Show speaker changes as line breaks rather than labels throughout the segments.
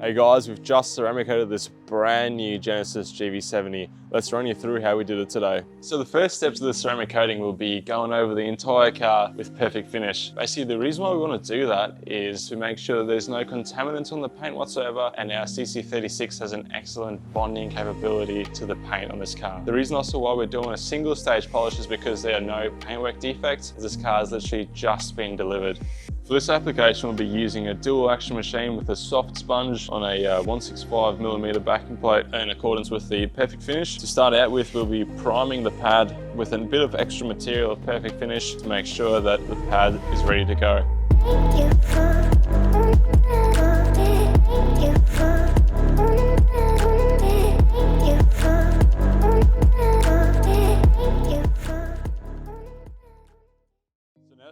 Hey guys, we've just ceramic coated this brand new Genesis GV70. Let's run you through how we did it today. So the first step to the ceramic coating will be going over the entire car with perfect finish. Basically, the reason why we want to do that is to make sure that there's no contaminants on the paint whatsoever, and our CC36 has an excellent bonding capability to the paint on this car. The reason also why we're doing a single stage polish is because there are no paintwork defects, as this car has literally just been delivered. For this application, we'll be using a dual action machine with a soft sponge on a 165mm backing plate in accordance with the perfect finish. To start out with, we'll be priming the pad with a bit of extra material of perfect finish to make sure that the pad is ready to go.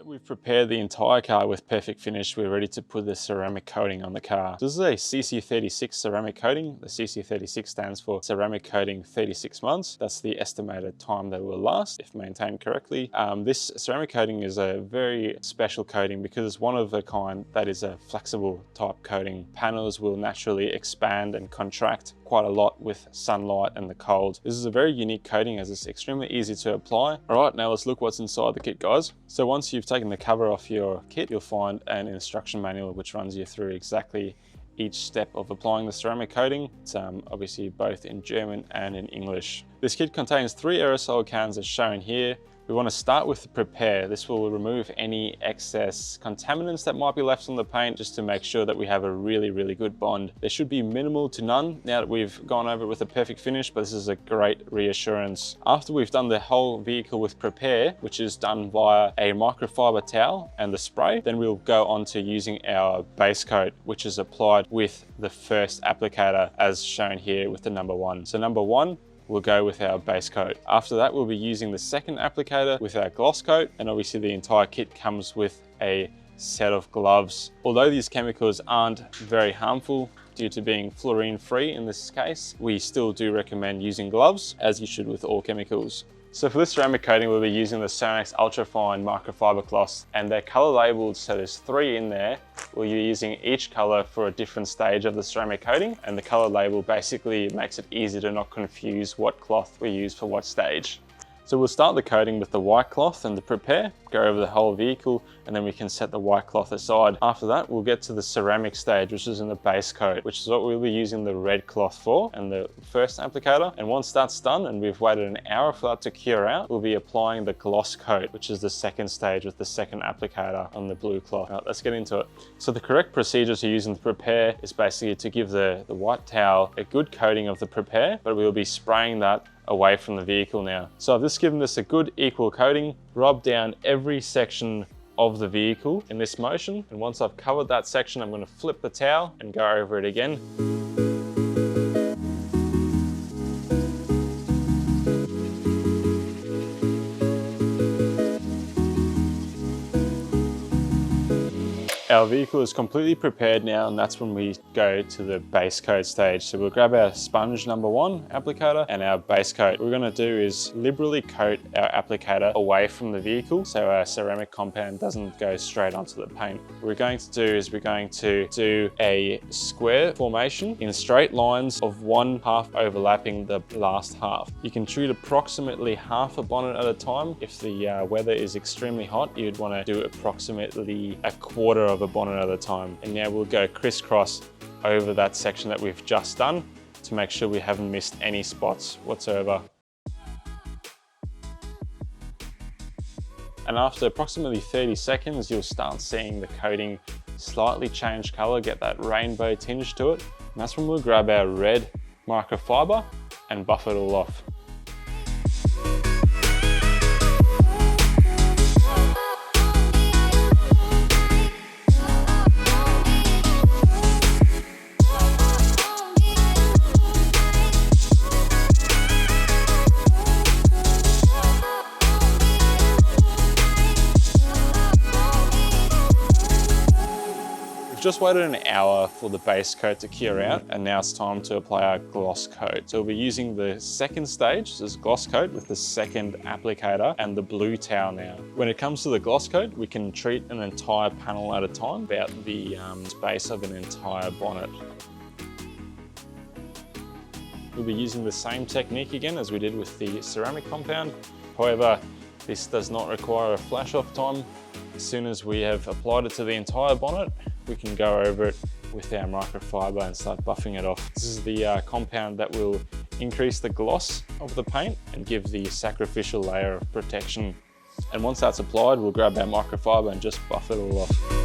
We've prepared the entire car with perfect finish. We're ready to put the ceramic coating on the car. This is a CC36 ceramic coating. The CC36 stands for ceramic coating 36 months. That's the estimated time that it will last if maintained correctly. This ceramic coating is a very special coating because it's one of a kind that is a flexible type coating. Panels will naturally expand and contract quite a lot with sunlight and the cold. This is a very unique coating as it's extremely easy to apply. All right, now let's look what's inside the kit, guys. So once you've taken the cover off your kit, you'll find an instruction manual which runs you through exactly each step of applying the ceramic coating. It's obviously both in German and in English. This kit contains 3 aerosol cans as shown here. We want to start with the prepare. This will remove any excess contaminants that might be left on the paint just to make sure that we have a really good bond. There should be minimal to none now that we've gone over it with a perfect finish, but this is a great reassurance. After we've done the whole vehicle with prepare, which is done via a microfiber towel and the spray, then we'll go on to using our base coat, which is applied with the first applicator as shown here with the number 1. So number 1, we'll go with our base coat. After that, we'll be using the second applicator with our gloss coat, and obviously the entire kit comes with a set of gloves. Although these chemicals aren't very harmful due to being fluorine free in this case, we still do recommend using gloves, as you should with all chemicals. So for this ceramic coating, we'll be using the Sonax ultrafine microfiber cloths, and they're color labeled, so there's 3 in there. We'll be using each color for a different stage of the ceramic coating, and the color label basically makes it easy to not confuse what cloth we use for what stage. So we'll start the coating with the white cloth and the prepare, go over the whole vehicle, and then we can set the white cloth aside. After that, we'll get to the ceramic stage, which is in the base coat, which is what we'll be using the red cloth for and the first applicator. And once that's done and we've waited an hour for that to cure out, we'll be applying the gloss coat, which is the second stage with the second applicator on the blue cloth. All right, let's get into it. So the correct procedure to using the prepare is basically to give the white towel a good coating of the prepare, but we'll be spraying that away from the vehicle now. So I've just given this a good equal coating, rub down every section of the vehicle in this motion, and once I've covered that section, I'm going to flip the towel and go over it again. Our vehicle is completely prepared now, and that's when we go to the base coat stage. So we'll grab our sponge number 1 applicator and our base coat. What we're going to do is liberally coat our applicator away from the vehicle so our ceramic compound doesn't go straight onto the paint. What we're going to do is we're going to do a square formation in straight lines of one half overlapping the last half. You can treat approximately half a bonnet at a time. If the weather is extremely hot, you'd want to do approximately a quarter of a bonnet at a time. And now we'll go crisscross over that section that we've just done to make sure we haven't missed any spots whatsoever. And after approximately 30 seconds, you'll start seeing the coating slightly change color, get that rainbow tinge to it. And that's when we'll grab our red microfiber and buff it all off. Just waited an hour for the base coat to cure out, and now it's time to apply our gloss coat. So we'll be using the second stage, this gloss coat, with the second applicator and the blue towel now. When it comes to the gloss coat, we can treat an entire panel at a time, about the space of an entire bonnet. We'll be using the same technique again as we did with the ceramic compound. However, this does not require a flash off time. As soon as we have applied it to the entire bonnet, we can go over it with our microfiber and start buffing it off. This is the compound that will increase the gloss of the paint and give the sacrificial layer of protection. And once that's applied, we'll grab our microfiber and just buff it all off.